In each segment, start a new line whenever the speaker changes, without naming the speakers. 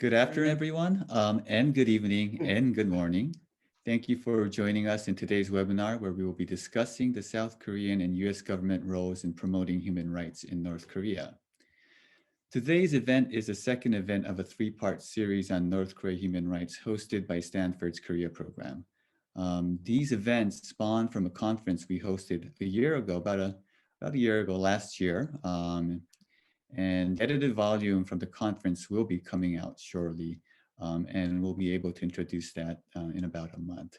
Good afternoon, everyone, and good evening and good morning. Thank you for joining us in today's webinar, where we will be discussing the South Korean and US government roles in promoting human rights in North Korea. Today's event is the second event of a three-part series on North Korea human rights hosted by Stanford's Korea program. These events spawned from a conference we hosted a year ago, about a year ago last year, and the edited volume from the conference will be coming out shortly, and we'll be able to introduce that in about a month.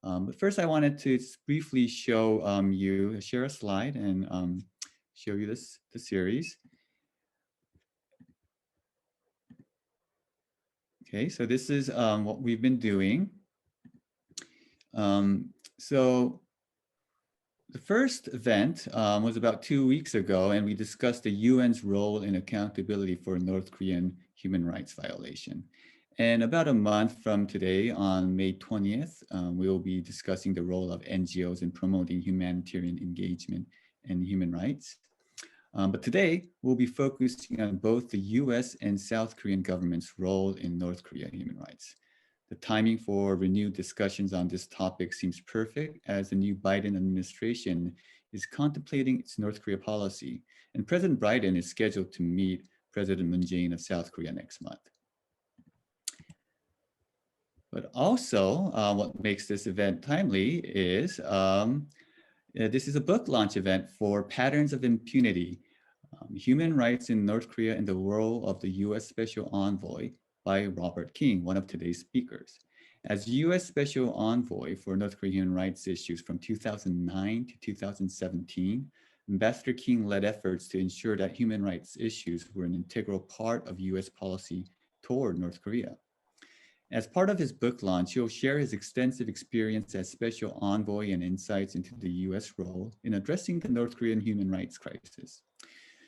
But first, I wanted to briefly share a slide and show you the series. Okay, so this is what we've been doing. So the first event was about 2 weeks ago, and we discussed the UN's role in accountability for North Korean human rights violation. And about a month from today, on May 20th, we will be discussing the role of NGOs in promoting humanitarian engagement and human rights. But today, we'll be focusing on both the US and South Korean government's role in North Korea human rights. The timing for renewed discussions on this topic seems perfect, as the new Biden administration is contemplating its North Korea policy, and President Biden is scheduled to meet President Moon Jae-in of South Korea next month. But also, what makes this event timely is this is a book launch event for Patterns of Impunity, Human Rights in North Korea and the Role of the US Special Envoy by Robert King, one of today's speakers. As US Special Envoy for North Korean human rights issues from 2009 to 2017, Ambassador King led efforts to ensure that human rights issues were an integral part of US policy toward North Korea. As part of his book launch, he'll share his extensive experience as Special Envoy and insights into the US role in addressing the North Korean human rights crisis.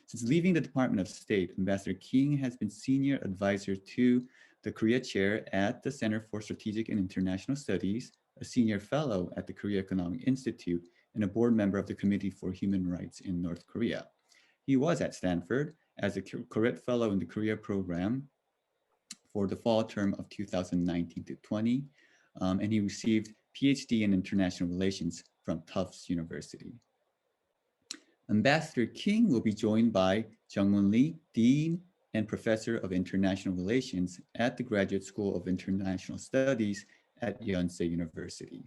Since leaving the Department of State, Ambassador King has been senior advisor to the Korea Chair at the Center for Strategic and International Studies, a senior fellow at the Korea Economic Institute, and a board member of the Committee for Human Rights in North Korea. He was at Stanford as a Koret Fellow in the Korea program for the fall term of 2019 to 20, and he received PhD in International Relations from Tufts University. Ambassador King will be joined by Jung-Hoon Lee, Dean and Professor of International Relations at the Graduate School of International Studies at Yonsei University.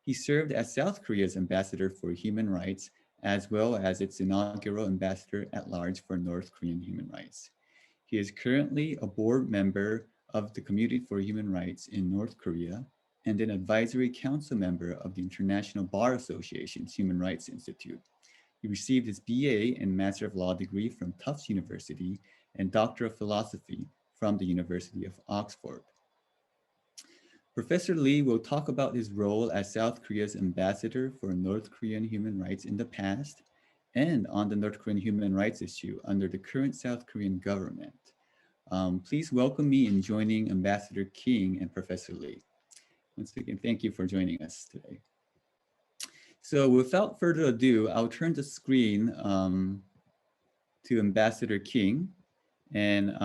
He served as South Korea's Ambassador for Human Rights, as well as its inaugural Ambassador at Large for North Korean Human Rights. He is currently a board member of the Committee for Human Rights in North Korea and an advisory council member of the International Bar Association's Human Rights Institute. He received his BA and Master of Law degree from Tufts University and Doctor of Philosophy from the University of Oxford. Professor Lee will talk about his role as South Korea's ambassador for North Korean human rights in the past and on the North Korean human rights issue under the current South Korean government. Please welcome me in joining Ambassador King and Professor Lee. Once again, thank you for joining us today. So without further ado, I'll turn the screen to Ambassador King. And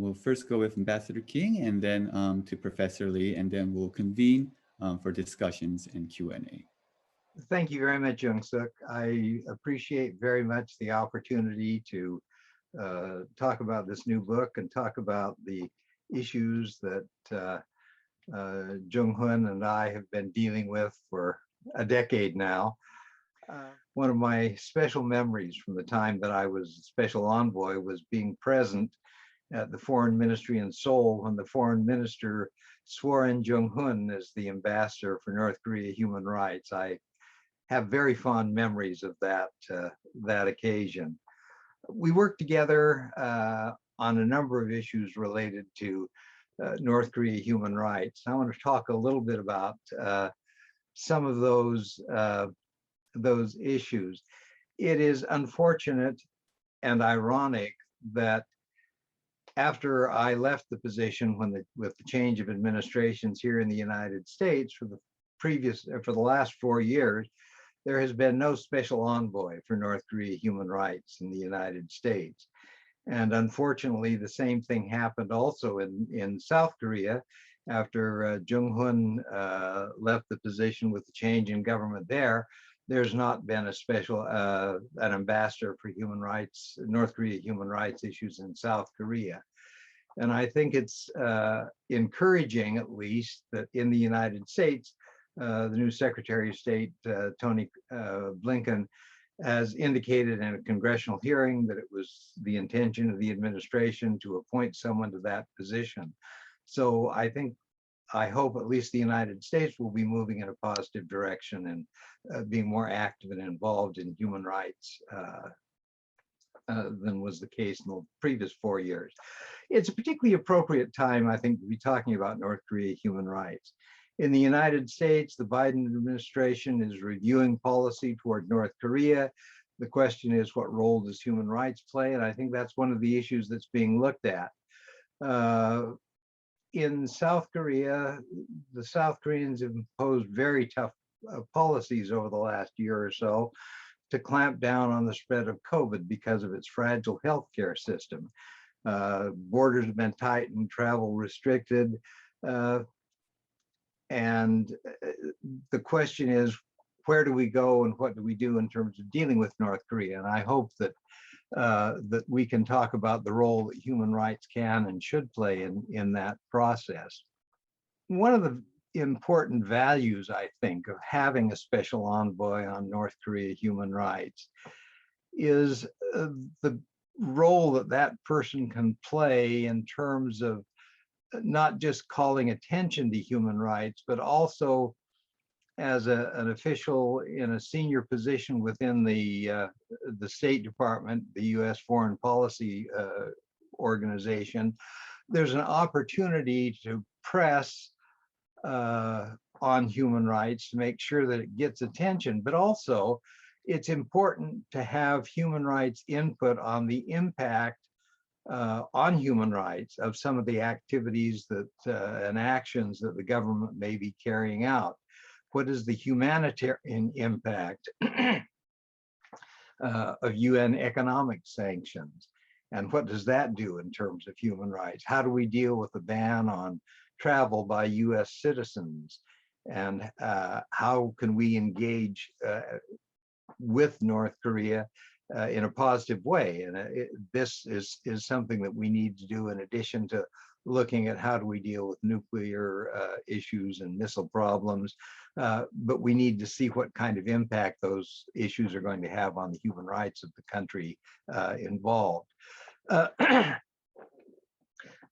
we'll first go with Ambassador King and then to Professor Lee, and then we'll convene for discussions and Q&A.
Thank you very much, Jung-Suk. I appreciate very much the opportunity to talk about this new book and talk about the issues that Jung-Hoon and I have been dealing with for a decade now. One of my special memories from the time that I was special envoy was being present at the foreign ministry in Seoul when the foreign minister swore in Jung-Hoon as the ambassador for North Korea human rights. I have very fond memories of that occasion. We worked together on a number of issues related to North Korea human rights. I want to talk a little bit about some of those issues. It is unfortunate and ironic that after I left the position with the change of administrations here in the United States for the last 4 years, there has been no special envoy for North Korea human rights in the United States. And unfortunately, the same thing happened also in South Korea after Jung-Hoon left the position with the change in government there. There's not been a special an ambassador for human rights, North Korea human rights issues in South Korea. And I think it's encouraging, at least, that in the United States, the new Secretary of State, Tony Blinken, has indicated in a congressional hearing that it was the intention of the administration to appoint someone to that position. So I hope at least the United States will be moving in a positive direction and being more active and involved in human rights than was the case in the previous 4 years. It's a particularly appropriate time, I think, to be talking about North Korea human rights. In the United States, the Biden administration is reviewing policy toward North Korea. The question is, what role does human rights play? And I think that's one of the issues that's being looked at. In South Korea, the South Koreans have imposed very tough policies over the last year or so to clamp down on the spread of COVID because of its fragile healthcare system. Borders have been tightened, travel restricted, and the question is, where do we go and what do we do in terms of dealing with North Korea? And I hope that that we can talk about the role that human rights can and should play in that process. One of the important values, I think, of having a special envoy on North Korea human rights is the role that that person can play in terms of not just calling attention to human rights, but also as an official in a senior position within the State Department, the U.S. Foreign Policy organization. There's an opportunity to press on human rights to make sure that it gets attention, but also it's important to have human rights input on the impact on human rights of some of the activities that and actions that the government may be carrying out. What is the humanitarian impact of UN economic sanctions? And what does that do in terms of human rights? How do we deal with the ban on travel by US citizens? And how can we engage with North Korea in a positive way? And this is something that we need to do in addition to looking at how do we deal with nuclear issues and missile problems. But we need to see what kind of impact those issues are going to have on the human rights of the country involved.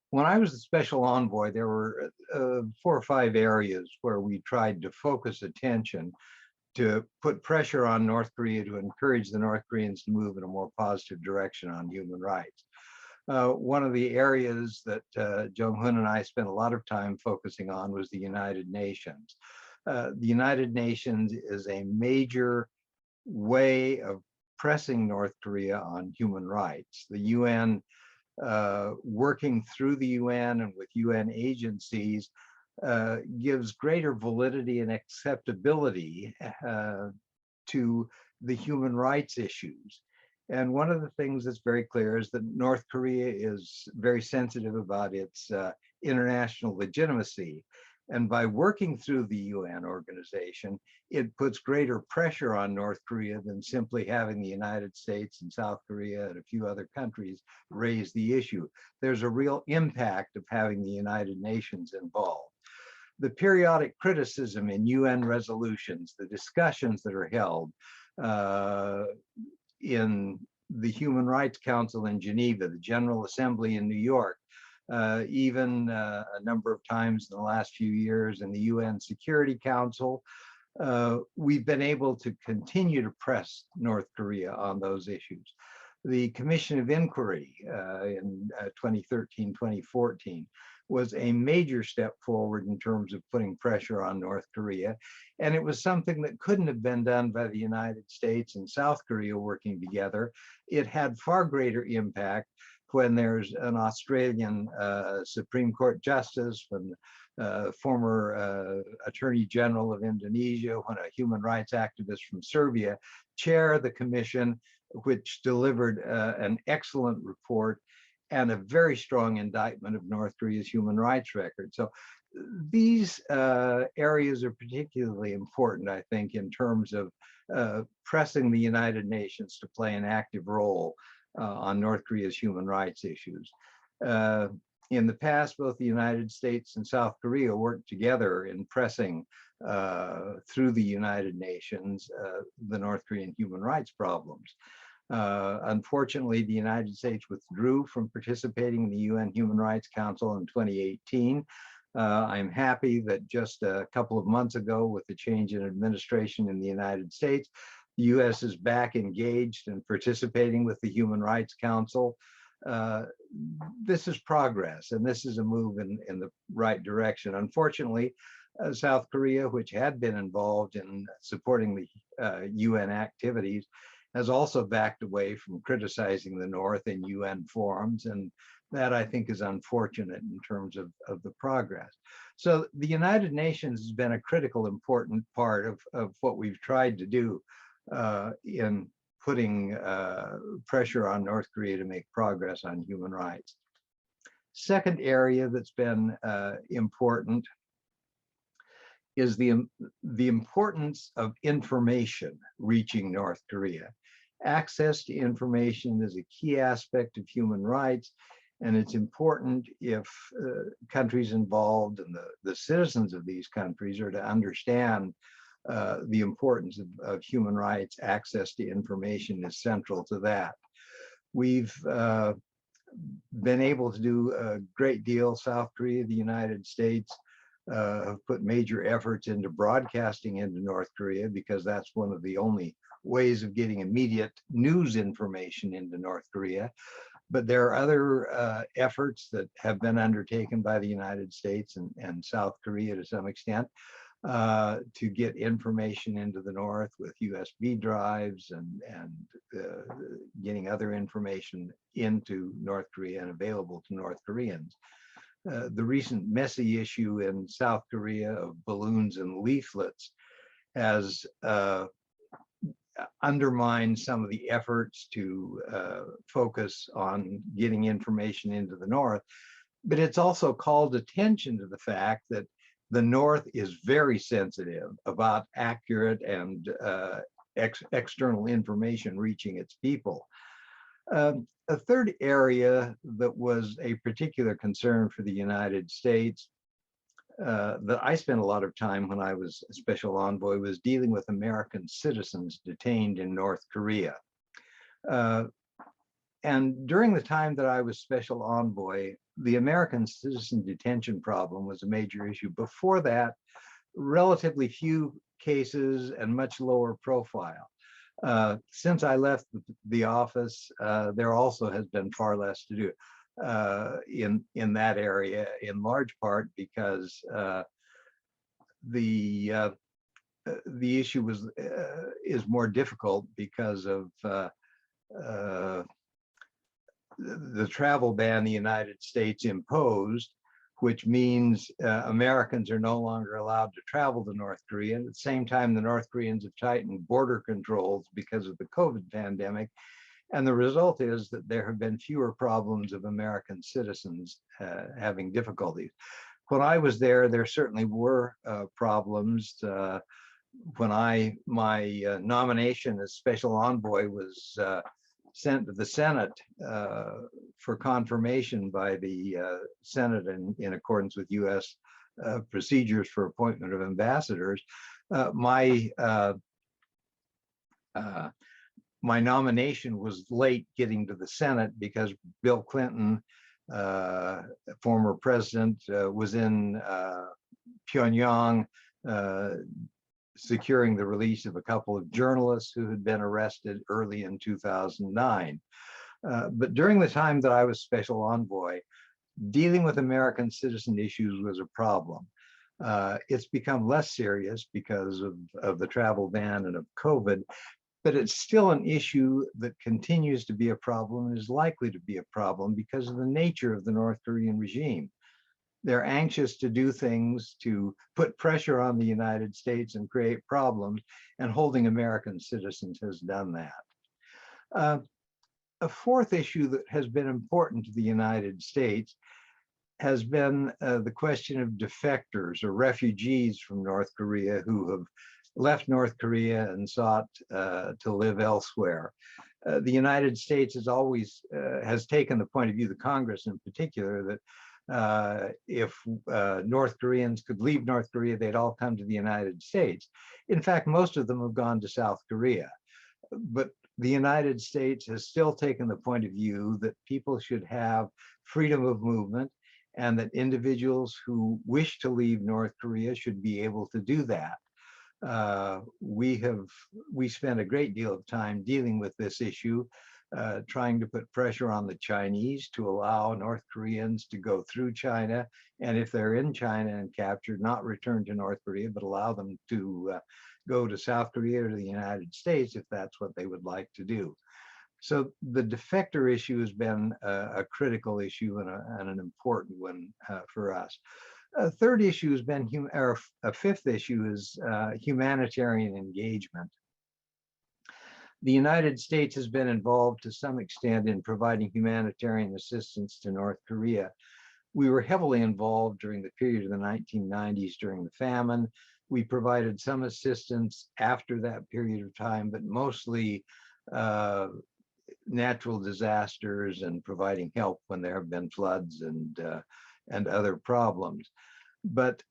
When I was the special envoy, there were 4 or 5 areas where we tried to focus attention to put pressure on North Korea to encourage the North Koreans to move in a more positive direction on human rights. One of the areas that Jung-Hoon and I spent a lot of time focusing on was the United Nations. The United Nations is a major way of pressing North Korea on human rights. The UN, working through the UN and with UN agencies, gives greater validity and acceptability to the human rights issues. And one of the things that's very clear is that North Korea is very sensitive about its international legitimacy. And by working through the UN organization, it puts greater pressure on North Korea than simply having the United States and South Korea and a few other countries raise the issue. There's a real impact of having the United Nations involved. The periodic criticism in UN resolutions, the discussions that are held in the Human Rights Council in Geneva, the General Assembly in New York, even a number of times in the last few years in the UN Security Council, we've been able to continue to press North Korea on those issues. The Commission of Inquiry in 2013, 2014 was a major step forward in terms of putting pressure on North Korea. And it was something that couldn't have been done by the United States and South Korea working together. It had far greater impact when there's an Australian Supreme Court Justice, when former Attorney General of Indonesia, when a human rights activist from Serbia chair the commission which delivered an excellent report and a very strong indictment of North Korea's human rights record. So these areas are particularly important, I think, in terms of pressing the United Nations to play an active role on North Korea's human rights issues. In the past, both the United States and South Korea worked together in pressing through the United Nations the North Korean human rights problems. Unfortunately, the United States withdrew from participating in the UN Human Rights Council in 2018. I'm happy that just a couple of months ago, with the change in administration in the United States, the US is back engaged and participating with the Human Rights Council. This is progress, and this is a move in the right direction. Unfortunately, South Korea, which had been involved in supporting the UN activities, has also backed away from criticizing the North in UN forums, and that, I think, is unfortunate in terms of the progress. So the United Nations has been a critical, important part of what we've tried to do in putting pressure on North Korea to make progress on human rights. Second area that's been important is the importance of information reaching North Korea. Access to information is a key aspect of human rights, and it's important if countries involved and the citizens of these countries are to understand the importance of human rights. Access to information is central to that. We've been able to do a great deal. South Korea, the United States have put major efforts into broadcasting into North Korea, because that's one of the only ways of getting immediate news information into North Korea. But there are other efforts that have been undertaken by the United States and South Korea to some extent to get information into the North with USB drives and getting other information into North Korea and available to North Koreans. The recent messy issue in South Korea of balloons and leaflets has undermined some of the efforts to focus on getting information into the North, but it's also called attention to the fact that the North is very sensitive about accurate and external information reaching its people. A third area that was a particular concern for the United States that I spent a lot of time when I was a special envoy was dealing with American citizens detained in North Korea. And during the time that I was special envoy, the American citizen detention problem was a major issue. Before that, relatively few cases and much lower profile. Since I left the office, there also has been far less to do in that area, in large part because the issue is more difficult because of the travel ban the United States imposed, which means Americans are no longer allowed to travel to North Korea. At the same time, the North Koreans have tightened border controls because of the COVID pandemic. And the result is that there have been fewer problems of American citizens having difficulties. When I was there, there certainly were problems. When my nomination as special envoy was sent to the Senate for confirmation by the Senate in accordance with US procedures for appointment of ambassadors, my nomination was late getting to the Senate because Bill Clinton, former president, was in Pyongyang securing the release of a couple of journalists who had been arrested early in 2009. But during the time that I was special envoy, dealing with American citizen issues was a problem. It's become less serious because of the travel ban and of COVID, but it's still an issue that continues to be a problem and is likely to be a problem because of the nature of the North Korean regime. They're anxious to do things to put pressure on the United States and create problems, and holding American citizens has done that. Uh, a fourth issue that has been important to the United States has been the question of defectors or refugees from North Korea who have left North Korea and sought to live elsewhere. The United States has always has taken the point of view, the Congress in particular, that if North Koreans could leave North Korea, they'd all come to the United States. In fact, most of them have gone to South Korea. But the United States has still taken the point of view that people should have freedom of movement and that individuals who wish to leave North Korea should be able to do that. We spent a great deal of time dealing with this issue, trying to put pressure on the Chinese to allow North Koreans to go through China, and if they're in China and captured, not return to North Korea, but allow them to go to South Korea or to the United States if that's what they would like to do. So the defector issue has been a critical issue and an important one for us. A third issue has been, or a fifth issue is humanitarian engagement. The United States has been involved to some extent in providing humanitarian assistance to North Korea. We were heavily involved during the period of the 1990s during the famine. We provided some assistance after that period of time, but mostly natural disasters and providing help when there have been floods and other problems. But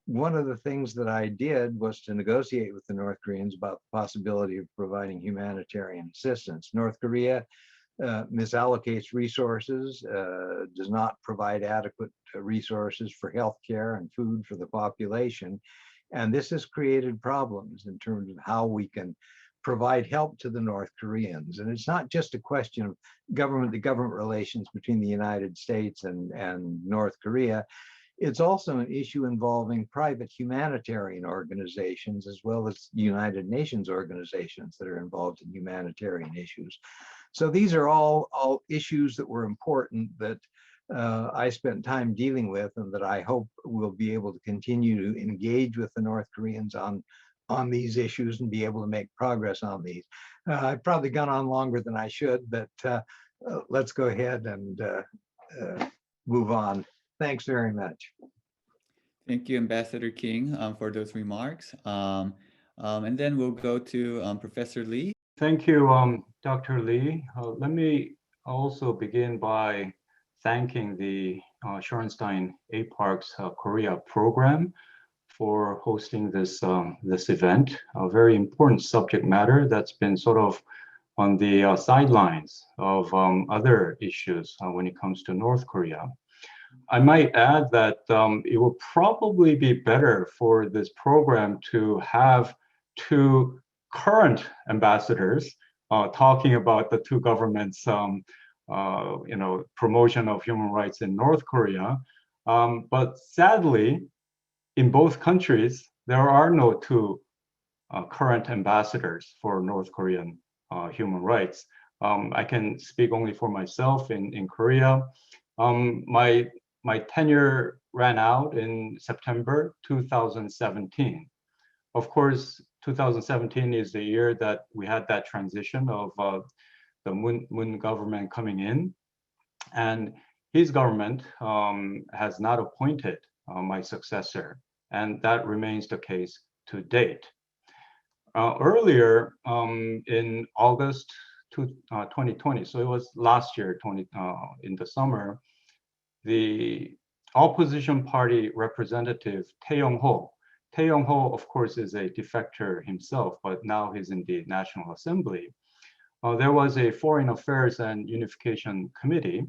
one of the things that I did was to negotiate with the North Koreans about the possibility of providing humanitarian assistance. North Korea misallocates resources, does not provide adequate resources for healthcare and food for the population. And this has created problems in terms of how we can provide help to the North Koreans. And it's not just a question of government-to-government relations between the United States and North Korea. It's also an issue involving private humanitarian organizations as well as United Nations organizations that are involved in humanitarian issues. So these are all issues that were important that I spent time dealing with and that I hope we'll be able to continue to engage with the North Koreans on these issues and be able to make progress on these. I've probably gone on longer than I should, but let's go ahead and move on. Thanks very much.
Thank you, Ambassador King, for those remarks. And then we'll go to Professor Lee.
Thank you, Dr. Lee. Let me also begin by thanking the Shorenstein APARC's Korea program for hosting this event. A very important subject matter that's been sort of on the sidelines of other issues when it comes to North Korea. I might add that it will probably be better for this program to have two current ambassadors talking about the two governments' promotion of human rights in North Korea. But sadly, in both countries, there are no two current ambassadors for North Korean human rights. I can speak only for myself in Korea. My tenure ran out in September 2017. Of course, 2017 is the year that we had that transition of the Moon government coming in, and his government has not appointed my successor, and that remains the case to date. Earlier in August 2020, so it was last year in the summer, the opposition party representative Tae Yong-ho. Tae Yong-ho, of course, is a defector himself, but now he's in the National Assembly. There was a Foreign Affairs and Unification Committee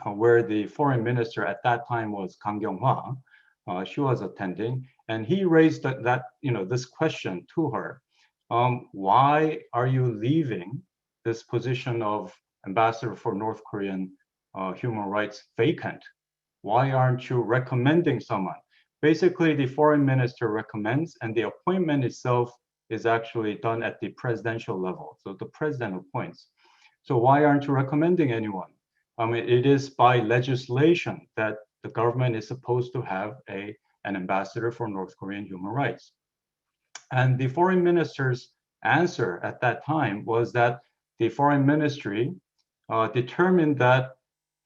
where the foreign minister at that time was Kang Kyung-hwa. She was attending, and he raised this question to her. Why are you leaving this position of ambassador for North Korean human rights vacant? Why aren't you recommending someone? Basically, the foreign minister recommends, and the appointment itself is actually done at the presidential level. So the president appoints. So why aren't you recommending anyone? It is by legislation that the government is supposed to have an ambassador for North Korean human rights. And the foreign minister's answer at that time was that the foreign ministry determined that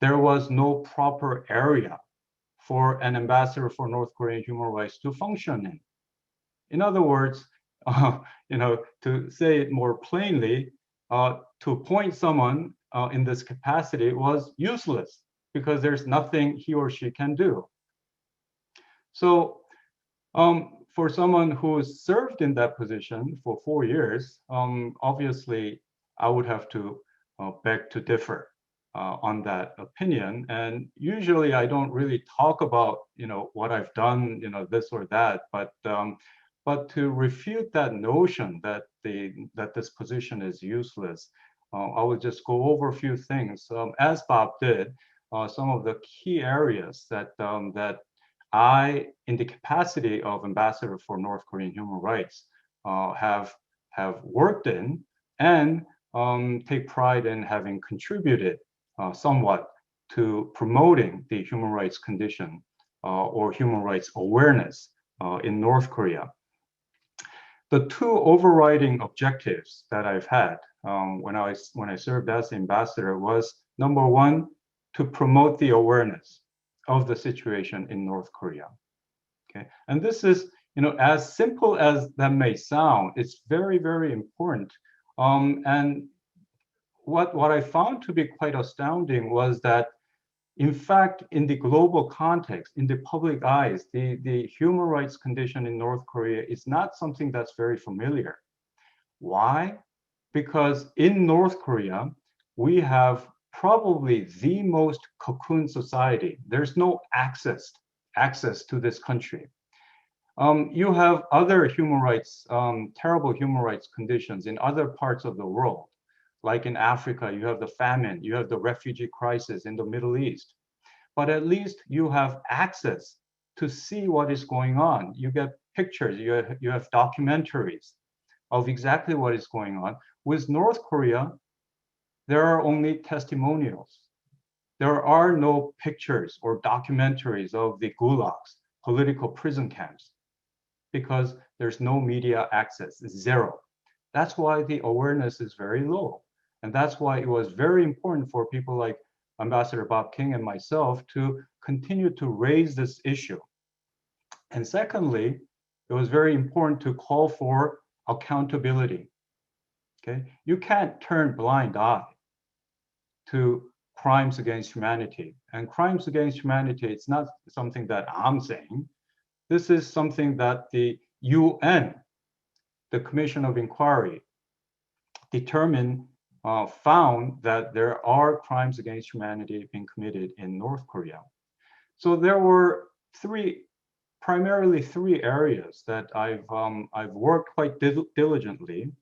there was no proper area for an ambassador for North Korean human rights to function in. In other words, to say it more plainly, to appoint someone in this capacity was useless because there's nothing he or she can do. So for someone who served in that position for 4 years, obviously I would have to beg to differ on that opinion. And usually I don't really talk about, what I've done, this or that, but to refute that notion that this position is useless, I would just go over a few things. As Bob did, some of the key areas that I, in the capacity of ambassador for North Korean human rights, have worked in and take pride in having contributed somewhat to promoting the human rights condition or human rights awareness in North Korea. The two overriding objectives that I've had when I served as ambassador was, number one, to promote the awareness of the situation in North Korea. Okay, and this is, as simple as that may sound, it's very, very important. And what I found to be quite astounding was that, in fact, in the global context, in the public eyes, the human rights condition in North Korea is not something that's very familiar. Why? Because in North Korea, we have probably the most cocoon society. There's no access to this country. You have other human rights, terrible human rights conditions in other parts of the world. Like in Africa, you have the famine, you have the refugee crisis in the Middle East. But at least you have access to see what is going on. You get pictures, you have documentaries of exactly what is going on. With North Korea, there are only testimonials. There are no pictures or documentaries of the gulags, political prison camps, because there's no media access, it's zero. That's why the awareness is very low. And that's why it was very important for people like Ambassador Bob King and myself to continue to raise this issue. And secondly, it was very important to call for accountability. Okay, you can't turn blind eye to crimes against humanity. And crimes against humanity, it's not something that I'm saying. This is something that the UN, the Commission of Inquiry, found that there are crimes against humanity being committed in North Korea. So there were primarily three areas that I've worked quite diligently.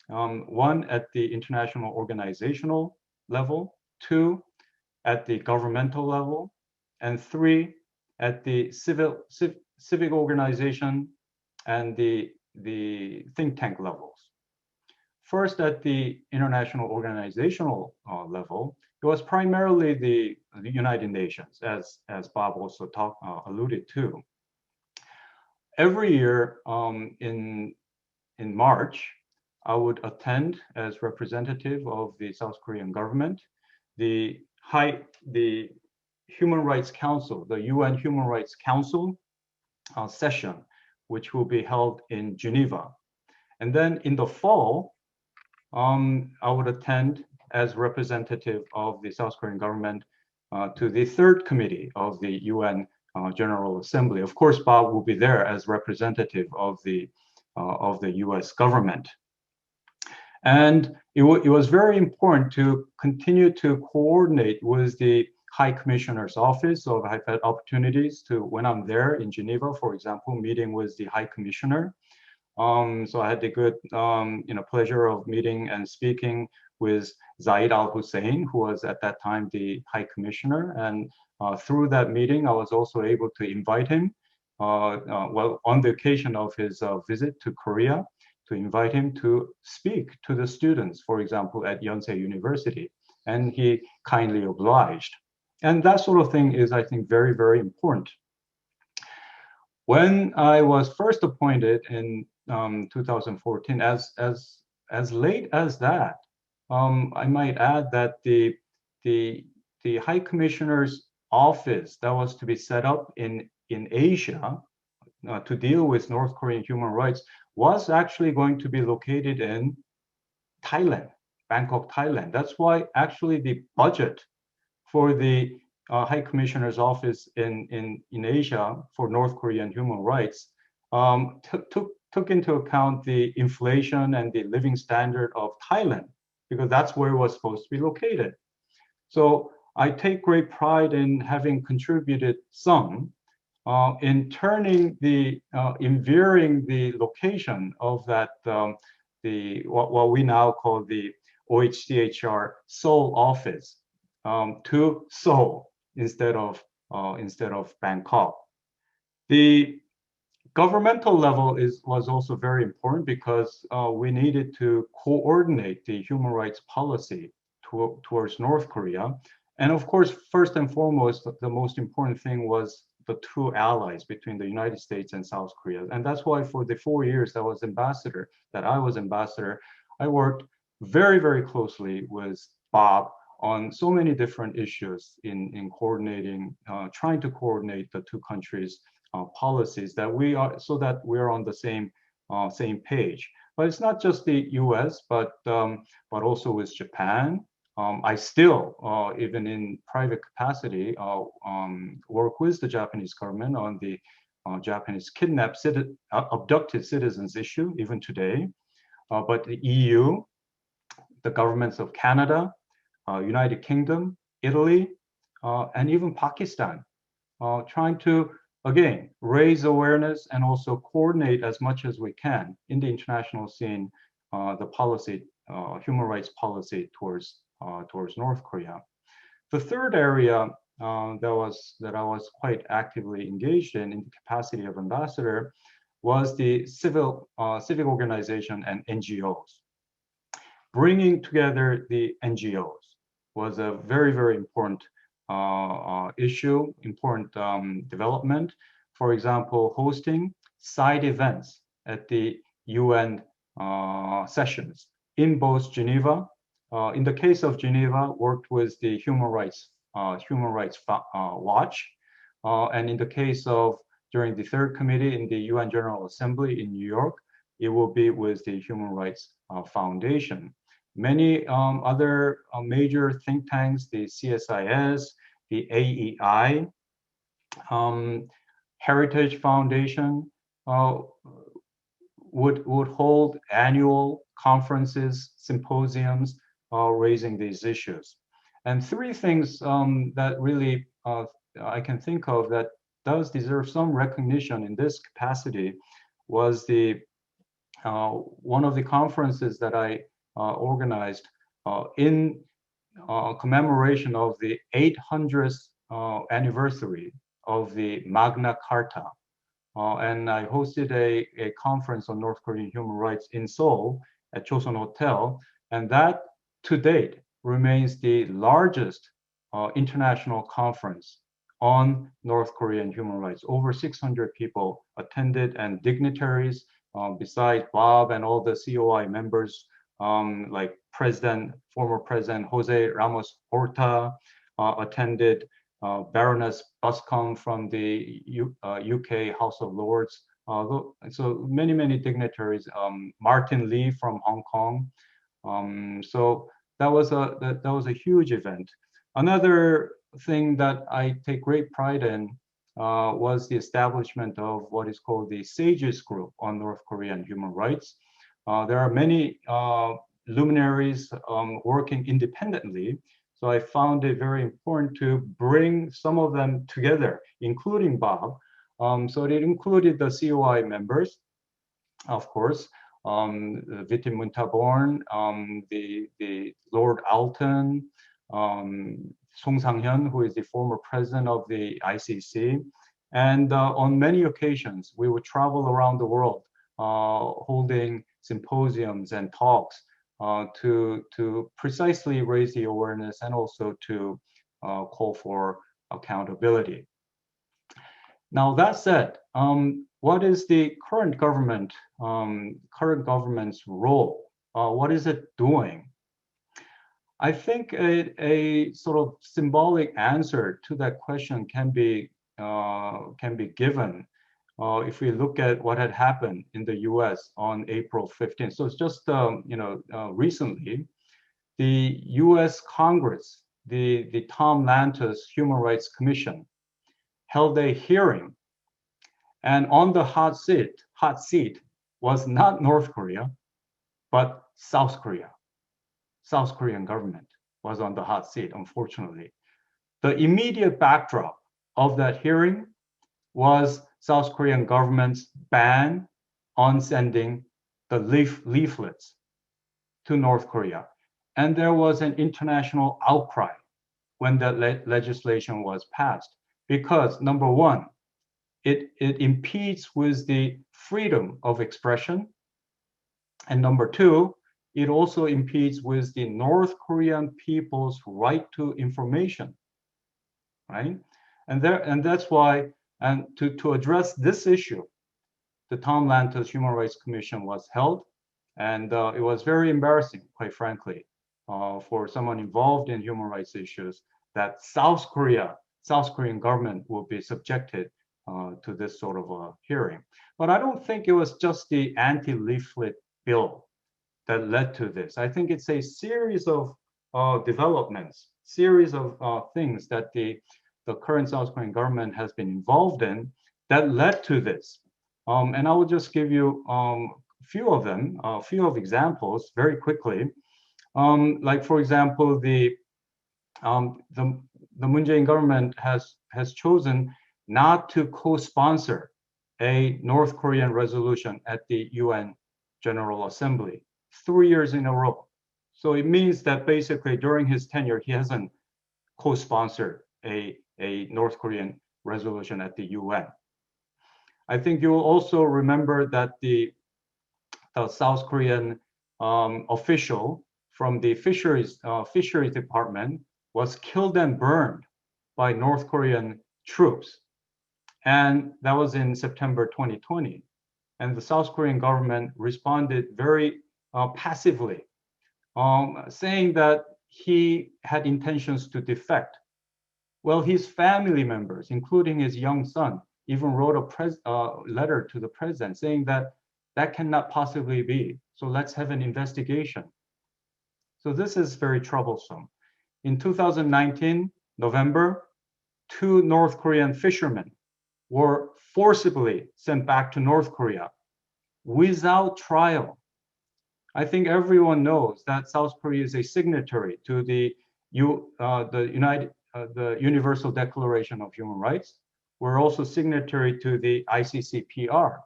One at the international organizational level, two at the governmental level, and three at the civic organization and the think tank levels. First, at the international organizational level, it was primarily the United Nations, as Bob also alluded to. Every year in March, I would attend as representative of the South Korean government the Human Rights Council, the UN Human Rights Council session, which will be held in Geneva. And then in the fall, I would attend as representative of the South Korean government to the third committee of the UN General Assembly. Of course, Bob will be there as representative of the US government. And it was very important to continue to coordinate with the High Commissioner's Office. So I've had opportunities to, when I'm there in Geneva, for example, meeting with the High Commissioner. So I had the good pleasure of meeting and speaking with Zaid al-Hussein, who was at that time the High Commissioner. And through that meeting, I was also able to invite him, on the occasion of his visit to Korea, to invite him to speak to the students, for example, at Yonsei University. And he kindly obliged. And that sort of thing is, I think, very, very important. When I was first appointed in 2014, as late as that, I might add that the High Commissioner's office that was to be set up in Asia to deal with North Korean human rights was actually going to be located in Thailand, Bangkok, Thailand. That's why actually the budget for the High Commissioner's office in Asia for North Korean human rights took into account the inflation and the living standard of Thailand, because that's where it was supposed to be located. So I take great pride in having contributed some in turning in veering the location of that, what we now call the OHCHR Seoul office to Seoul instead of Bangkok. The governmental level was also very important because we needed to coordinate the human rights policy towards North Korea. And of course, first and foremost, the most important thing was the two allies between the United States and South Korea. And that's why for the 4 years that I was ambassador, I worked very, very closely with Bob on so many different issues in coordinating, trying to coordinate the two countries' policies that we're on the same page. But it's not just the U.S., but also with Japan. I still, even in private capacity, work with the Japanese government on the Japanese abducted citizens issue, even today. But the EU, the governments of Canada, United Kingdom, Italy, and even Pakistan, trying to, again, raise awareness and also coordinate as much as we can in the international scene, the policy, human rights policy towards North Korea. The third area that I was quite actively engaged in the capacity of ambassador was the civic organization and NGOs. Bringing together the NGOs was a very, very important issue, important development. For example, hosting side events at the UN sessions in both Geneva. In the case of Geneva, worked with the Human Rights Watch, and in the case of during the third committee in the UN General Assembly in New York, it will be with the Human Rights Foundation. Many other major think tanks, the CSIS, the AEI, Heritage Foundation, would hold annual conferences, symposiums, raising these issues. And three things that really I can think of that does deserve some recognition in this capacity was one of the conferences that I organized in commemoration of the 800th anniversary of the Magna Carta. And I hosted a conference on North Korean human rights in Seoul at Chosun Hotel, and that to date remains the largest international conference on North Korean human rights. Over 600 people attended, and dignitaries, besides Bob and all the COI members, like former President Jose Ramos Horta attended, Baroness Buscombe from the UK House of Lords. So many dignitaries, Martin Lee from Hong Kong. So that was a huge event. Another thing that I take great pride in was the establishment of what is called the SAGES Group on North Korean human rights. There are many luminaries working independently, so I found it very important to bring some of them together, including Bob. So it included the COI members, of course, Vitim Muntaborn, the Lord Alton, Song Sang-hyun, who is the former president of the ICC. And on many occasions, we would travel around the world holding symposiums and talks to precisely raise the awareness and also to call for accountability. Now that said, what is the current government's role? What is it doing? I think a sort of symbolic answer to that question can be given if we look at what had happened in the U.S. on April 15th. So it's just recently, the U.S. Congress, the Tom Lantos Human Rights Commission, held a hearing, and on the hot seat was not North Korea, but South Korea. South Korean government was on the hot seat, unfortunately. The immediate backdrop of that hearing was South Korean government's ban on sending the leaflets to North Korea. And there was an international outcry when that legislation was passed, because number one, it impedes with the freedom of expression. And number two, it also impedes with the North Korean people's right to information, right? And that's why, and to address this issue, the Tom Lantos Human Rights Commission was held, and it was very embarrassing, quite frankly, for someone involved in human rights issues, that South Korean government will be subjected to this sort of a hearing. But I don't think it was just the anti-leaflet bill that led to this. I think it's a series of developments, series of things that the current South Korean government has been involved in that led to this. And I will just give you a few of them, a few of examples very quickly. Like for example, the Moon Jae-in government has chosen not to co-sponsor a North Korean resolution at the UN General Assembly 3 years in a row. So it means that basically during his tenure, he hasn't co-sponsored a North Korean resolution at the UN. I think you will also remember that the South Korean official from the fisheries department was killed and burned by North Korean troops. And that was in September 2020. And the South Korean government responded very passively, saying that he had intentions to defect. Well, his family members, including his young son, even wrote a letter to the president saying that that cannot possibly be. So let's have an investigation. So this is very troublesome. In 2019, November, 2 North Korean fishermen were forcibly sent back to North Korea without trial. I think everyone knows that South Korea is a signatory to the Universal Declaration of Human Rights. We're also signatory to the ICCPR,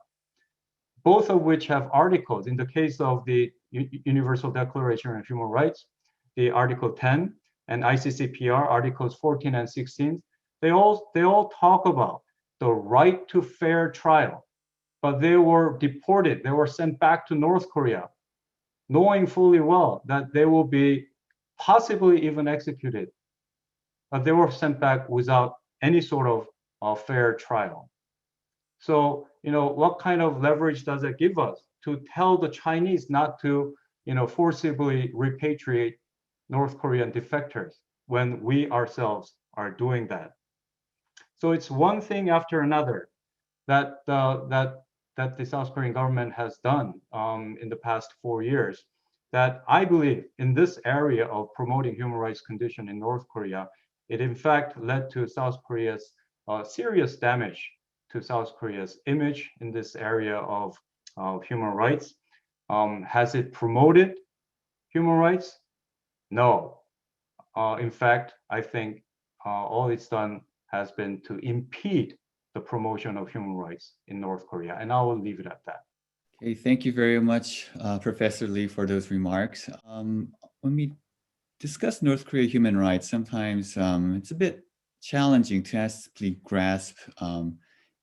both of which have articles. In the case of the Universal Declaration of Human Rights, the Article 10 and ICCPR Articles 14 and 16, they all talk about the right to fair trial, but they were deported. They were sent back to North Korea, knowing fully well that they will be possibly even executed, but they were sent back without any sort of fair trial. So, what kind of leverage does it give us to tell the Chinese not to, forcibly repatriate North Korean defectors when we ourselves are doing that? So it's one thing after another that the South Korean government has done in the past 4 years that I believe in this area of promoting human rights condition in North Korea, it in fact led to South Korea's serious damage to South Korea's image in this area of human rights. Has it promoted human rights? No. In fact, I think all it's done has been to impede the promotion of human rights in North Korea. And I will leave it at that.
Okay, thank you very much, Professor Lee, for those remarks. When we discuss North Korea human rights, sometimes it's a bit challenging to actually grasp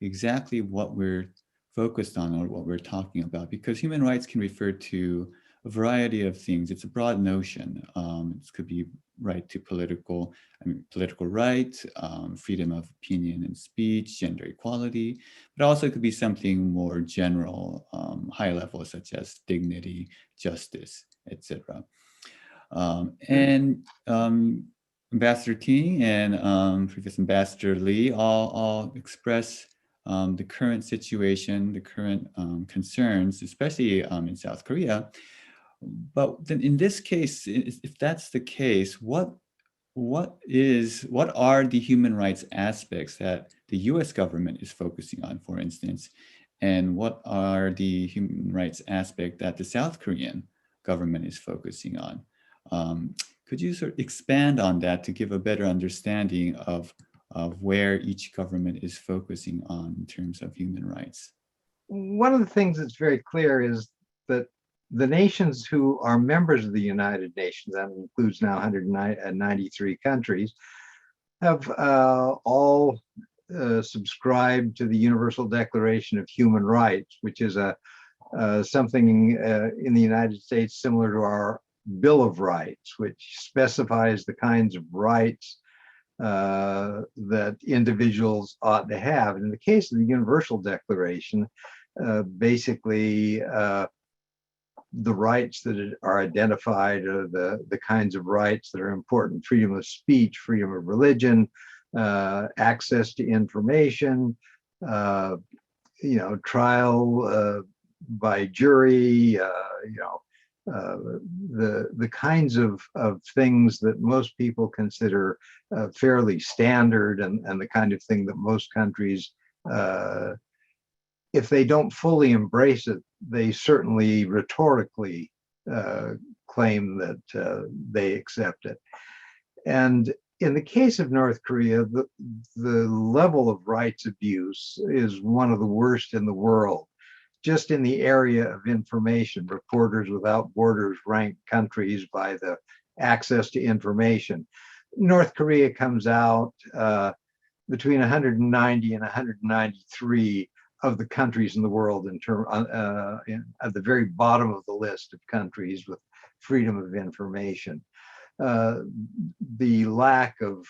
exactly what we're focused on or what we're talking about, because human rights can refer to a variety of things. It's a broad notion. It could be right to political right, freedom of opinion and speech, gender equality, but also it could be something more general, high level, such as dignity, justice, etc. And Ambassador Ting and previous Ambassador Lee all express the current situation, the current concerns, especially in South Korea. But then in this case, if that's the case, what are the human rights aspects that the US government is focusing on, for instance, and what are the human rights aspect that the South Korean government is focusing on? Could you sort of expand on that to give a better understanding of where each government is focusing on in terms of human rights?
One of the things that's very clear is that the nations who are members of the United Nations, that includes now 193 countries, have all subscribed to the Universal Declaration of Human Rights, which is something in the United States similar to our Bill of Rights, which specifies the kinds of rights that individuals ought to have. And in the case of the Universal Declaration, basically the rights that are identified are the kinds of rights that are important: freedom of speech, freedom of religion, access to information, trial by jury, the kinds of things that most people consider fairly standard, and the kind of thing that most countries, if they don't fully embrace it, they certainly rhetorically claim that they accept it. And in the case of North Korea, the level of rights abuse is one of the worst in the world. Just in the area of information, Reporters Without Borders ranked countries by the access to information. North Korea comes out between 190 and 193 of the countries in the world at the very bottom of the list of countries with freedom of information. The lack of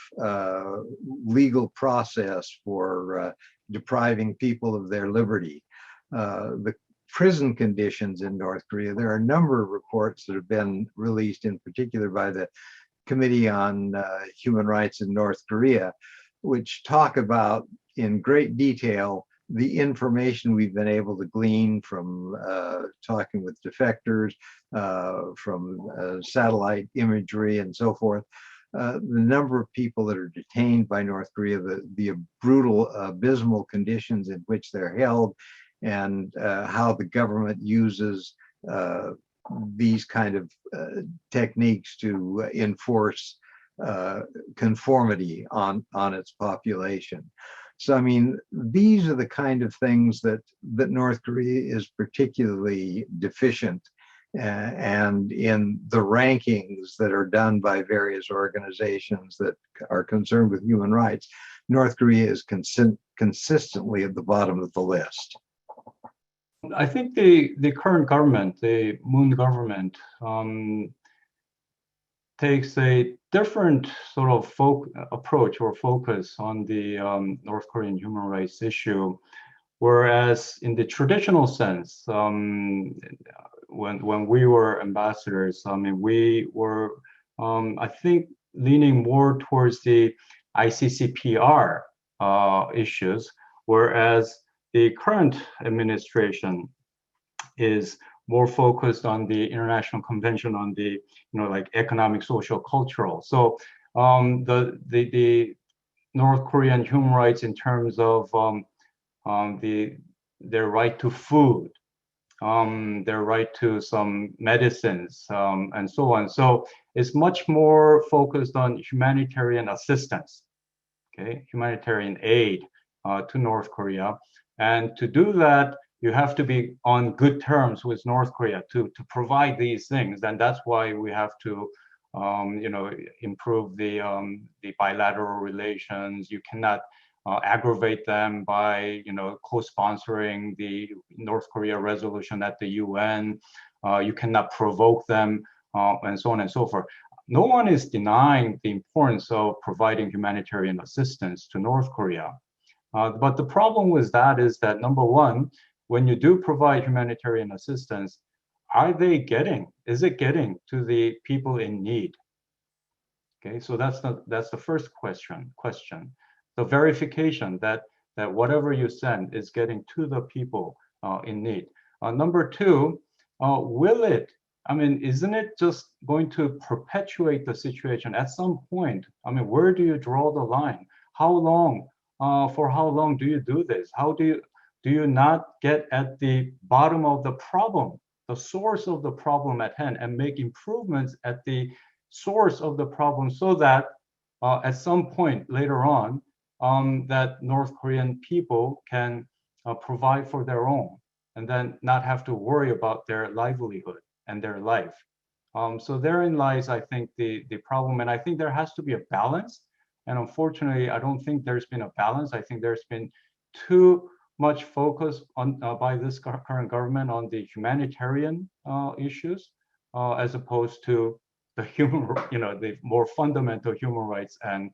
legal process for depriving people of their liberty, the prison conditions in North Korea. There are a number of reports that have been released, in particular by the Committee on Human Rights in North Korea, which talk about in great detail the information we've been able to glean from talking with defectors, from satellite imagery and so forth. The number of people that are detained by North Korea, the brutal, abysmal conditions in which they're held, and how the government uses these kind of techniques to enforce conformity on its population. So, I mean, these are the kind of things that North Korea is particularly deficient, and in the rankings that are done by various organizations that are concerned with human rights, North Korea is consistently at the bottom of the list.
I think the current government, the Moon government, takes a different sort of approach or focus on the North Korean human rights issue, whereas in the traditional sense, when we were ambassadors, I mean, we were, I think, leaning more towards the ICCPR issues, whereas the current administration is more focused on the International Convention on the, like economic, social, cultural. So the North Korean human rights in terms of their right to food, their right to some medicines, and so on. So it's much more focused on humanitarian assistance, okay, humanitarian aid to North Korea. And to do that, you have to be on good terms with North Korea to provide these things. And that's why we have to, improve the bilateral relations. You cannot aggravate them by, co-sponsoring the North Korea resolution at the UN. You cannot provoke them, and so on and so forth. No one is denying the importance of providing humanitarian assistance to North Korea. But the problem with that is that, number one, when you do provide humanitarian assistance, are they getting? Is it getting to the people in need? Okay, so that's the first question. The verification that whatever you send is getting to the people in need. Number two, will it? I mean, isn't it just going to perpetuate the situation at some point? I mean, where do you draw the line? How long? For how long do you do this? How do you not get at the bottom of the problem, the source of the problem at hand, and make improvements at the source of the problem, so that at some point later on, that North Korean people can provide for their own, and then not have to worry about their livelihood and their life. So therein lies, I think, the problem, and I think there has to be a balance. And unfortunately, I don't think there's been a balance. I think there's been too much focus on by this current government on the humanitarian issues, as opposed to the the more fundamental human rights and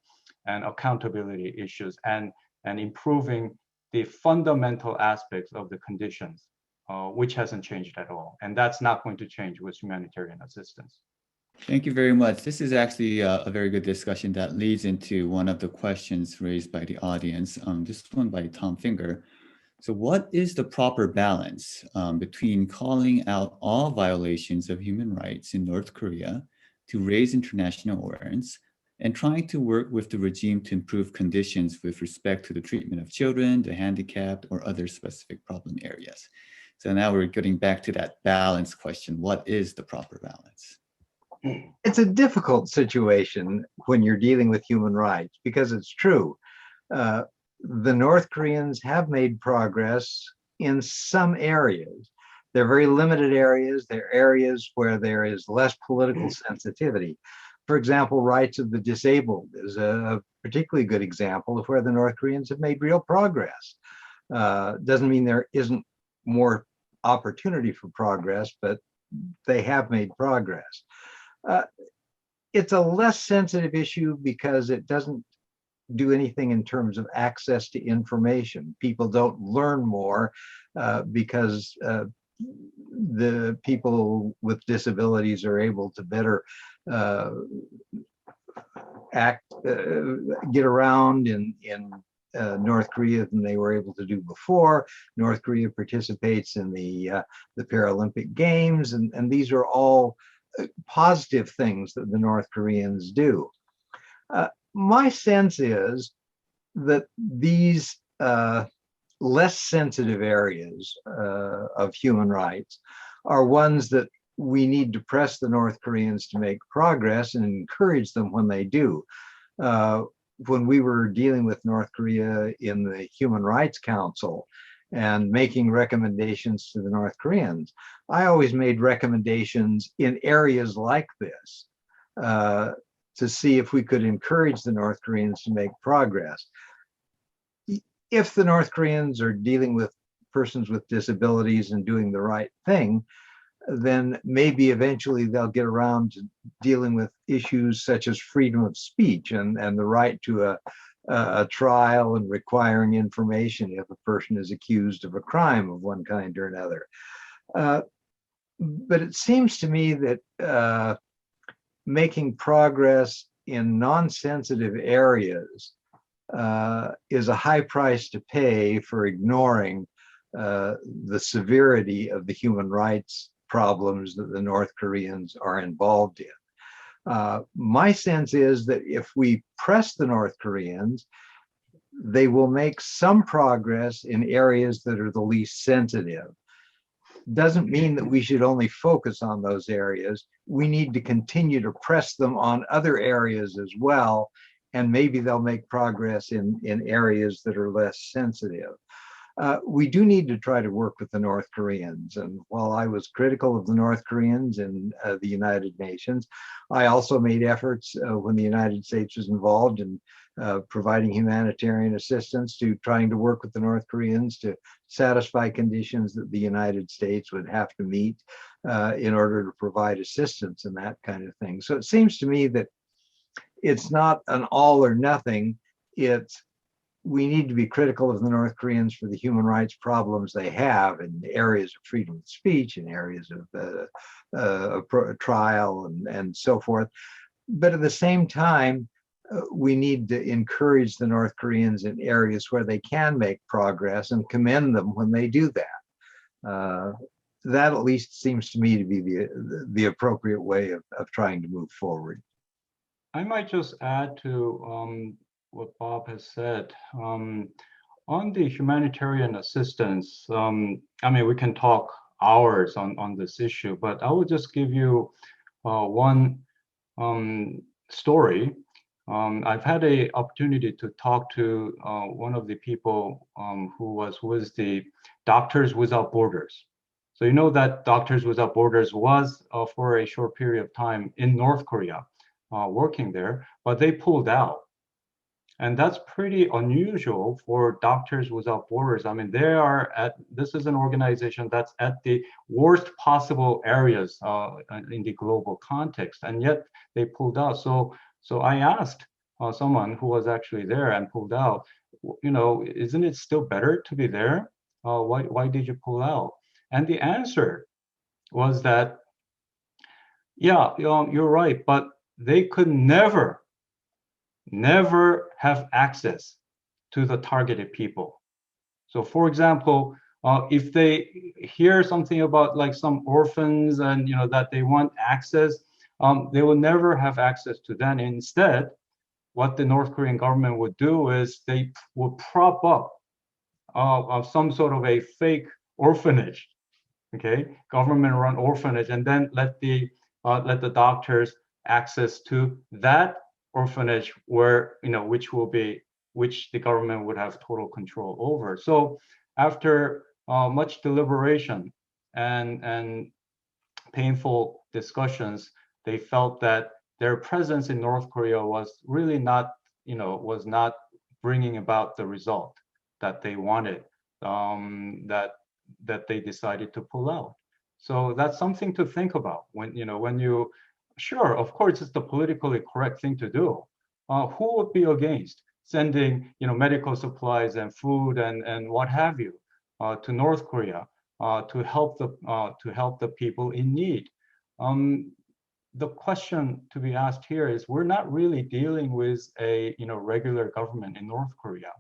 accountability issues, and improving the fundamental aspects of the conditions, which hasn't changed at all. And that's not going to change with humanitarian assistance.
Thank you very much. This is actually a very good discussion that leads into one of the questions raised by the audience. This one by Tom Finger. So what is the proper balance between calling out all violations of human rights in North Korea to raise international awareness and trying to work with the regime to improve conditions with respect to the treatment of children, the handicapped, or other specific problem areas? So now we're getting back to that balance question. What is the proper balance?
It's a difficult situation when you're dealing with human rights, because it's true. The North Koreans have made progress in some areas. They're very limited areas. They're areas where there is less political sensitivity. For example, rights of the disabled is a particularly good example of where the North Koreans have made real progress. Doesn't mean there isn't more opportunity for progress, but they have made progress. It's a less sensitive issue because it doesn't do anything in terms of access to information. People don't learn more because the people with disabilities are able to better get around in North Korea than they were able to do before. North Korea participates in the Paralympic Games, and these are all positive things that the North Koreans do. My sense is that these less sensitive areas of human rights are ones that we need to press the North Koreans to make progress and encourage them when they do. When we were dealing with North Korea in the Human Rights Council and making recommendations to the North Koreans, I always made recommendations in areas like this to see if we could encourage the North Koreans to make progress. If the North Koreans are dealing with persons with disabilities and doing the right thing, then maybe eventually they'll get around to dealing with issues such as freedom of speech and the right to a trial and requiring information if a person is accused of a crime of one kind or another. But it seems to me that making progress in non-sensitive areas is a high price to pay for ignoring the severity of the human rights problems that the North Koreans are involved in. My sense is that if we press the North Koreans, they will make some progress in areas that are the least sensitive. Doesn't mean that we should only focus on those areas. We need to continue to press them on other areas as well, and maybe they'll make progress in areas that are less sensitive. We do need to try to work with the North Koreans. And while I was critical of the North Koreans in the United Nations, I also made efforts when the United States was involved in providing humanitarian assistance to trying to work with the North Koreans to satisfy conditions that the United States would have to meet in order to provide assistance and that kind of thing. So it seems to me that it's not an all or nothing. It's we need to be critical of the North Koreans for the human rights problems they have in areas of freedom of speech, in areas of trial and so forth. But at the same time, we need to encourage the North Koreans in areas where they can make progress and commend them when they do that. That at least seems to me to be the appropriate way of trying to move forward.
I might just add to what Bob has said. On the humanitarian assistance, I mean, we can talk hours on this issue, but I will just give you one story. I've had an opportunity to talk to one of the people who was with the Doctors Without Borders. So you know that Doctors Without Borders was for a short period of time in North Korea, working there, but they pulled out. And that's pretty unusual for Doctors Without Borders. I mean, this is an organization that's at the worst possible areas in the global context, and yet they pulled out. So I asked someone who was actually there and pulled out, you know, isn't it still better to be there? Why did you pull out? And the answer was that, yeah, you're right, but they could never have access to the targeted people. So for example, if they hear something about like some orphans and you know that they want access, they will never have access to that. Instead, what the North Korean government would do is they would prop up some sort of a fake orphanage, okay, government-run orphanage, and then let the doctors access to that orphanage where, you know, which the government would have total control over. So after much deliberation and painful discussions, they felt that their presence in North Korea was really not, you know, was not bringing about the result that they wanted, that they decided to pull out. So that's something to think about when, you know, when you, sure, of course, it's the politically correct thing to do. Who would be against sending, you know, medical supplies and food and what have you to North Korea to help the people in need? The question to be asked here is, we're not really dealing with a, you know, regular government in North Korea,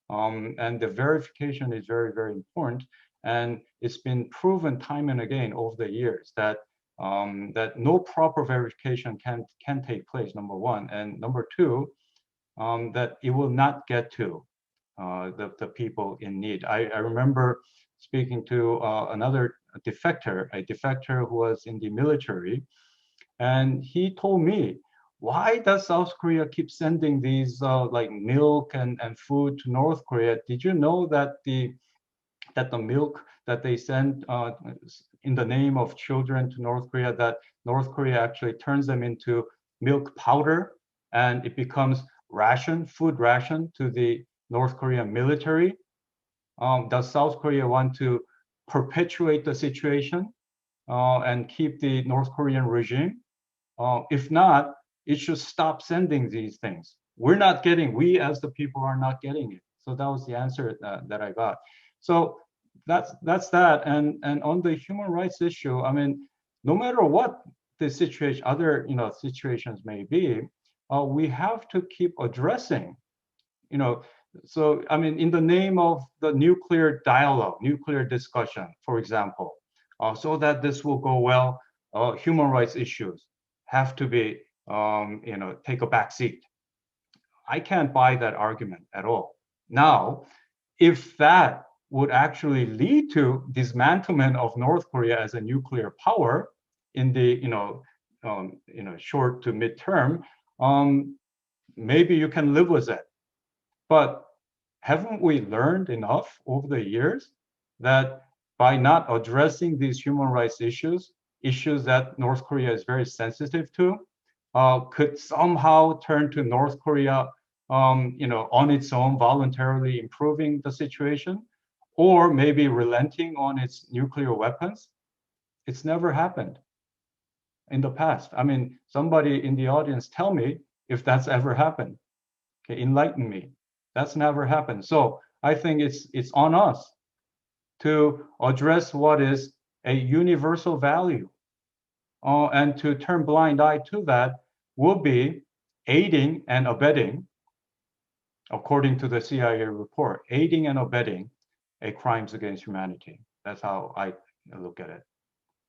and the verification is very, very important. And it's been proven time and again over the years that that no proper verification can take place, number one, and number two, that it will not get to the people in need. I remember speaking to another defector, a defector who was in the military, and he told me, why does South Korea keep sending these like milk and food to North Korea? Did you know that the milk that they send in the name of children to North Korea, that North Korea actually turns them into milk powder and it becomes food ration to the North Korean military? Does South Korea want to perpetuate the situation and keep the North Korean regime? If not, it should stop sending these things. We as the people are not getting it. So that was the answer that I got. So that's that. And on the human rights issue, I mean, no matter what the situation, other, you know, situations may be, we have to keep addressing, you know. So I mean, in the name of the nuclear dialogue, nuclear discussion, for example, so that this will go well, human rights issues have to be, you know, take a back seat. I can't buy that argument at all. Now, if that would actually lead to dismantlement of North Korea as a nuclear power in the, you know, short to mid-term, maybe you can live with it. But haven't we learned enough over the years that by not addressing these human rights issues that North Korea is very sensitive to, could somehow turn to North Korea, you know, on its own voluntarily improving the situation, or maybe relenting on its nuclear weapons? It's never happened in the past. I mean, somebody in the audience tell me if that's ever happened. Okay, enlighten me. That's never happened. So I think it's on us to address what is a universal value. And to turn blind eye to that would be aiding and abetting, according to the CIA report, aiding and abetting a crimes against humanity. That's how I look at it.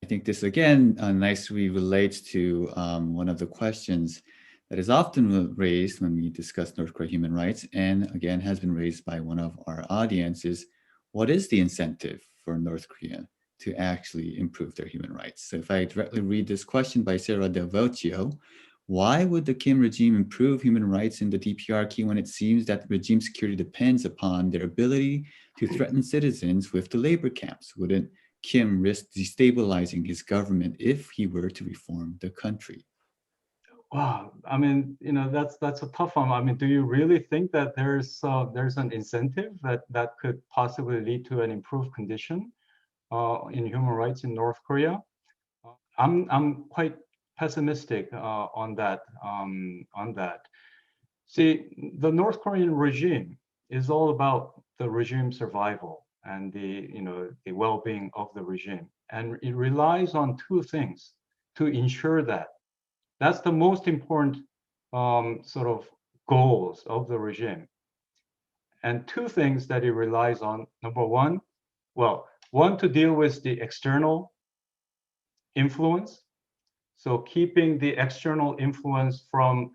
I think this again nicely relates to one of the questions that is often raised when we discuss North Korea human rights, and again has been raised by one of our audiences. What is the incentive for North Korea to actually improve their human rights? So if I directly read this question by Sarah Del Vocio, why would the Kim regime improve human rights in the DPRK when it seems that regime security depends upon their ability to threaten citizens with the labor camps? Wouldn't Kim risk destabilizing his government if he were to reform the country?
Wow, I mean, that's a tough one. I mean, do you really think that there's an incentive that could possibly lead to an improved condition in human rights in North Korea? I'm quite pessimistic on that. See, the North Korean regime is all about the regime survival and the well-being of the regime, and it relies on two things to ensure that. That's the most important sort of goals of the regime. And two things that it relies on. Number one, one to deal with the external influence. So keeping the external influence from,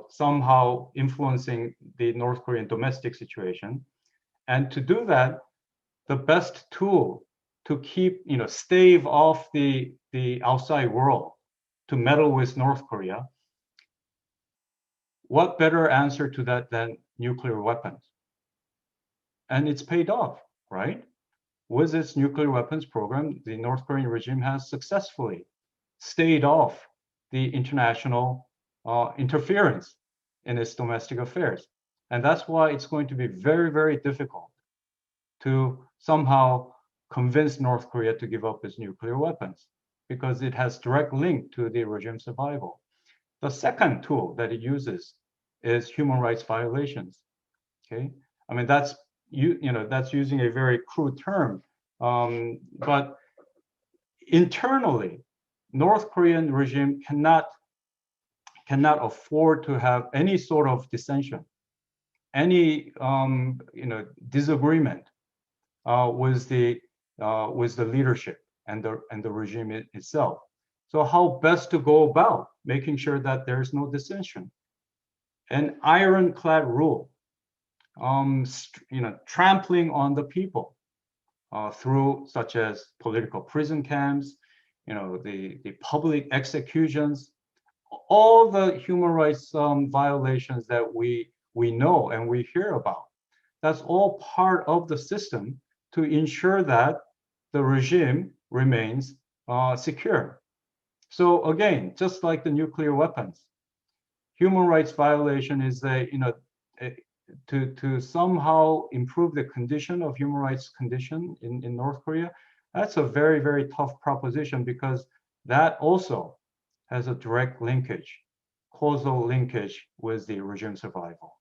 somehow influencing the North Korean domestic situation. And to do that, the best tool to keep, stave off the outside world to meddle with North Korea, what better answer to that than nuclear weapons? And it's paid off, right? With its nuclear weapons program, the North Korean regime has successfully stayed off the international interference in its domestic affairs. And that's why it's going to be very, very difficult to somehow convince North Korea to give up its nuclear weapons, because it has direct link to the regime survival. The second tool that it uses is human rights violations. Okay, I mean that's that's using a very crude term, but internally, North Korean regime cannot afford to have any sort of dissension, any disagreement with the leadership and the regime itself. So how best to go about making sure that there's no dissension? An ironclad rule, trampling on the people through such as political prison camps, the public executions, all the human rights violations that we know and we hear about. That's all part of the system to ensure that the regime remains secure. So again, just like the nuclear weapons, human rights violation is to somehow improve the condition of human rights condition in North Korea. That's a very, very tough proposition, because that also has a direct linkage, causal linkage with the regime survival.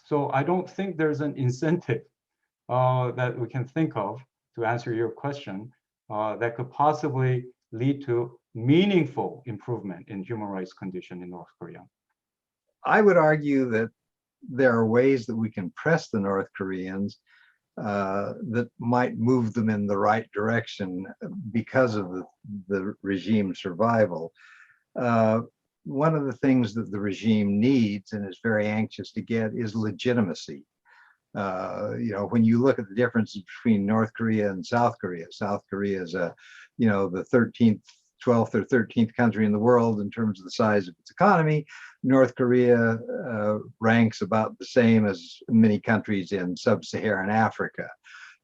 So I don't think there's an incentive that we can think of to answer your question that could possibly lead to meaningful improvement in human rights condition in North Korea.
I would argue that there are ways that we can press the North Koreans that might move them in the right direction because of the regime survival. One of the things that the regime needs and is very anxious to get is legitimacy. When you look at the differences between North Korea and South Korea is the 12th or 13th country in the world in terms of the size of its economy. North Korea ranks about the same as many countries in sub-Saharan Africa.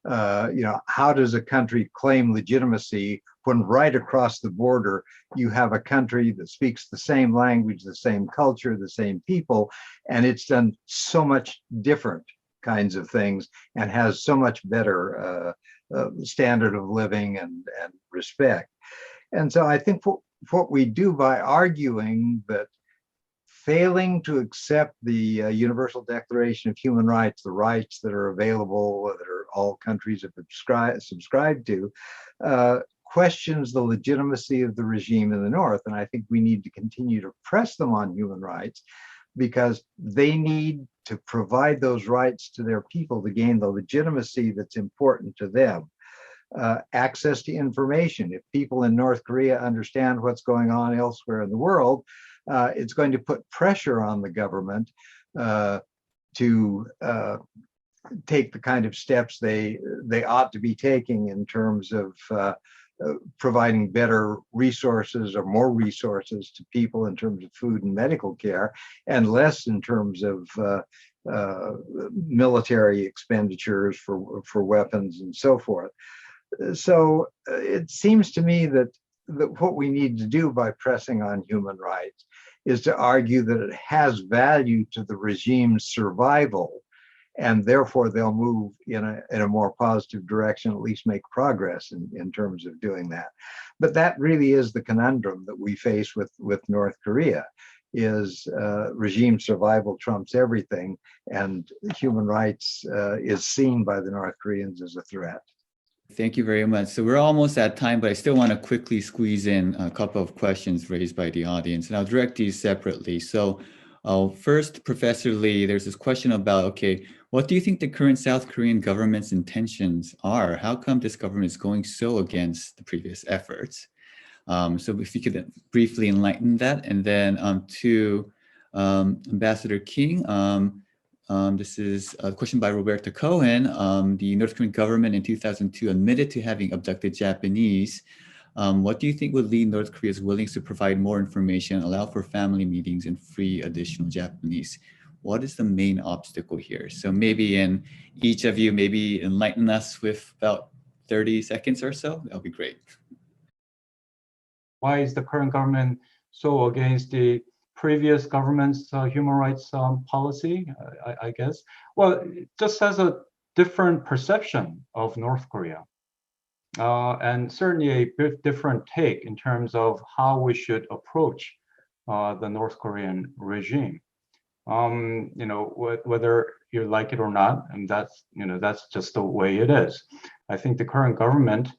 How does a country claim legitimacy when right across the border you have a country that speaks the same language, the same culture, the same people, and it's done so much different kinds of things and has so much better standard of living and respect. And so I think what we do by arguing that failing to accept the Universal Declaration of Human Rights, the rights that are available, that are all countries have subscribed to, questions the legitimacy of the regime in the North. And I think we need to continue to press them on human rights, because they need to provide those rights to their people to gain the legitimacy that's important to them. Access to information. If people in North Korea understand what's going on elsewhere in the world, it's going to put pressure on the government to take the kind of steps they ought to be taking in terms of providing better resources or more resources to people in terms of food and medical care, and less in terms of military expenditures for weapons and so forth. So it seems to me that what we need to do by pressing on human rights is to argue that it has value to the regime's survival, and therefore they'll move in a more positive direction, at least make progress in terms of doing that. But that really is the conundrum that we face with North Korea, is regime survival trumps everything, and human rights is seen by the North Koreans as a threat.
Thank you very much. So we're almost at time, but I still want to quickly squeeze in a couple of questions raised by the audience, and I'll direct these separately. So first, Professor Lee, there's this question about, okay, what do you think the current South Korean government's intentions are? How come this government is going so against the previous efforts? So if you could briefly enlighten that. And then to Ambassador King, this is a question by Roberta Cohen. The North Korean government in 2002 admitted to having abducted Japanese. What do you think would lead North Korea's willingness to provide more information, allow for family meetings, and free additional Japanese? What is the main obstacle here? So maybe in each of you, maybe enlighten us with about 30 seconds or so. That'll be great.
Why is the current government so against the previous government's human rights policy, I guess? Well, it just has a different perception of North Korea. And certainly a bit different take in terms of how we should approach the North Korean regime. You know, whether you like it or not, and that's just the way it is. I think the current government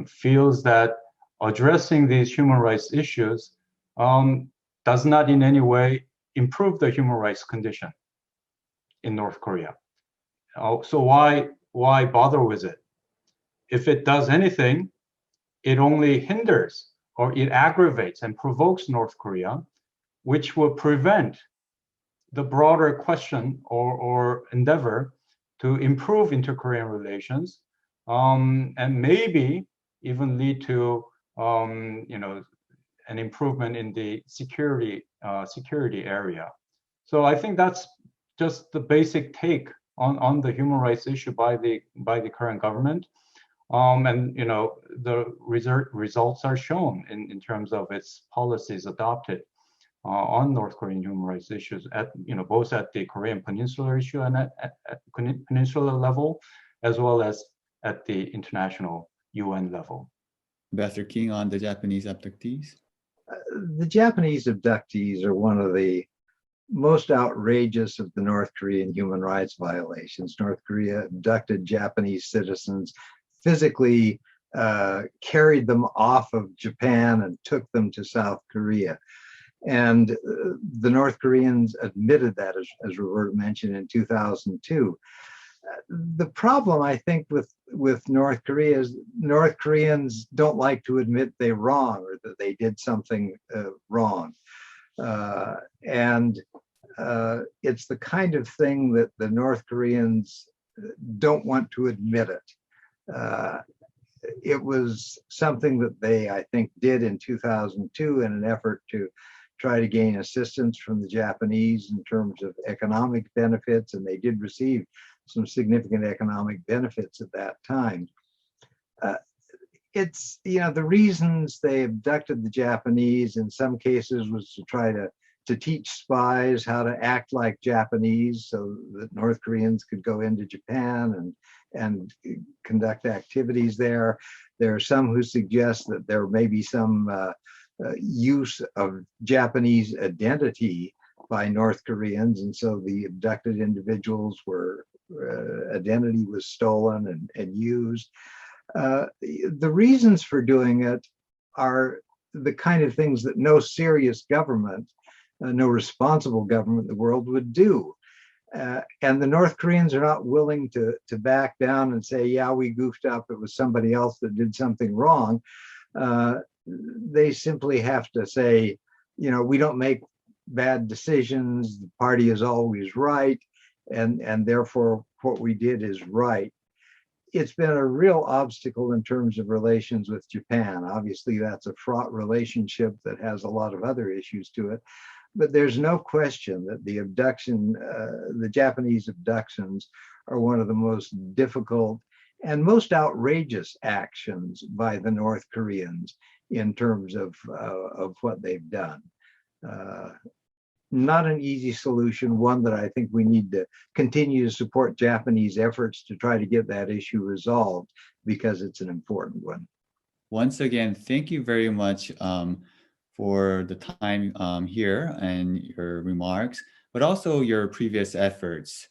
feels that addressing these human rights issues does not in any way improve the human rights condition in North Korea. So why bother with it? If it does anything, it only hinders or it aggravates and provokes North Korea, which will prevent the broader question or endeavor to improve inter-Korean relations, and maybe even lead to you know, an improvement in the security area. So I think that's just the basic take on the human rights issue by the current government. And you know, the results are shown in terms of its policies adopted on North Korean human rights issues, at both at the Korean Peninsula issue and at peninsula level, as well as at the international UN level.
Ambassador King, on the Japanese abductees.
The Japanese abductees are one of the most outrageous of the North Korean human rights violations. North Korea abducted Japanese citizens, physically carried them off of Japan and took them to South Korea. And the North Koreans admitted that, as Roberta mentioned, in 2002. The problem, I think, with North Korea is North Koreans don't like to admit they're wrong or that they did something wrong. And it's the kind of thing that the North Koreans don't want to admit it. It was something that they, I think, did in 2002 in an effort to try to gain assistance from the Japanese in terms of economic benefits, and they did receive some significant economic benefits at that time. It's, the reasons they abducted the Japanese in some cases was to try to teach spies how to act like Japanese so that North Koreans could go into Japan and conduct activities there. There are some who suggest that there may be some use of Japanese identity by North Koreans, and so the abducted individuals were identity was stolen and used. The reasons for doing it are the kind of things that no serious government, no responsible government in the world would do. And the North Koreans are not willing to back down and say, yeah, we goofed up, it was somebody else that did something wrong. They simply have to say, you know, we don't make bad decisions, the party is always right, and therefore what we did is right. It's been a real obstacle in terms of relations with Japan. Obviously, that's a fraught relationship that has a lot of other issues to it. But there's no question that the Japanese abductions are one of the most difficult and most outrageous actions by the North Koreans in terms of what they've done. Not an easy solution, one that I think we need to continue to support Japanese efforts to try to get that issue resolved, because it's an important one.
Once again, thank you very much for the time here and your remarks, but also your previous efforts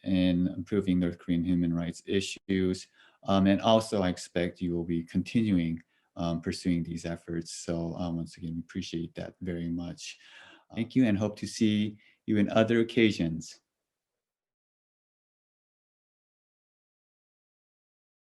in improving North Korean human rights issues. And also, I expect you will be continuing pursuing these efforts. So once again, we appreciate that very much. Thank you, and hope to see you in other occasions.